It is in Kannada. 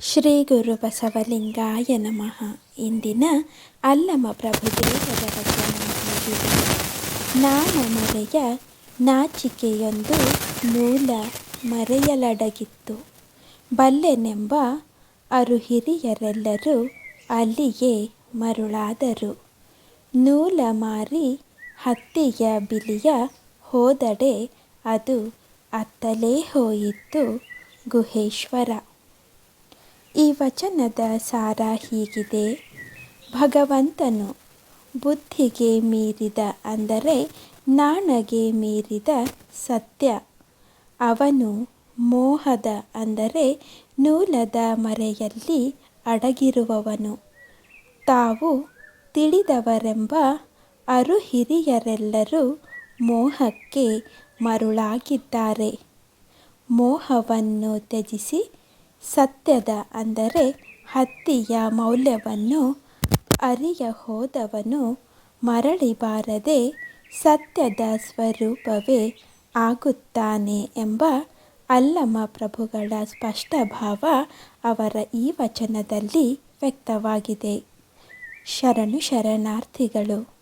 ಶ್ರೀ ಗುರು ಬಸವಲಿಂಗಾಯ ನಮಃ. ಇಂದಿನ ಅಲ್ಲಮ ಪ್ರಭುದೇವರ ವಚನವಾಗಿದೆ. ನಾಮಮರೆಯ ನಾಚಿಕೆಯೊಂದು ಮೂಲ ಮರೆಯಲಡಗಿತ್ತು. ಬಲ್ಲೆನೆಂಬ ಅರುಹಿರಿಯರೆಲ್ಲರೂ ಅಲ್ಲಿಯೇ ಮರುಳಾದರು. ನೂಲ ಮಾರಿ ಹತ್ತಿಯ ಬಿಲಿಯ ಹೋದಡೆ ಅದು ಅತ್ತಲೇ ಹೋಯಿತು ಗುಹೇಶ್ವರ. ಈ ವಚನದ ಸಾರ ಹೀಗಿದೆ. ಭಗವಂತನು ಬುದ್ಧಿಗೆ ಮೀರಿದ ಅಂದರೆ ನಾಣಗೆ ಮೀರಿದ ಸತ್ಯ. ಅವನು ಮೋಹದ ಅಂದರೆ ನೂಲದ ಮರೆಯಲ್ಲಿ ಅಡಗಿರುವವನು. ತಾವು ತಿಳಿದವರೆಂಬ ಅರುಹಿರಿಯರೆಲ್ಲರೂ ಮೋಹಕ್ಕೆ ಮರುಳಾಗಿದ್ದಾರೆ. ಮೋಹವನ್ನು ತ್ಯಜಿಸಿ ಸತ್ಯದ ಅಂದರೆ ಹತ್ತಿಯ ಮೌಲ್ಯವನ್ನು ಅರಿಯ ಹೋದವನು ಮರಳಿ ಬಾರದೆ ಸತ್ಯದ ಸ್ವರೂಪವೇ ಆಗುತ್ತಾನೆ ಎಂಬ ಅಲ್ಲಮ ಪ್ರಭುಗಳ ಸ್ಪಷ್ಟ ಭಾವ ಅವರ ಈ ವಚನದಲ್ಲಿ ವ್ಯಕ್ತವಾಗಿದೆ. ಶರಣು ಶರಣಾರ್ಥಿಗಳು.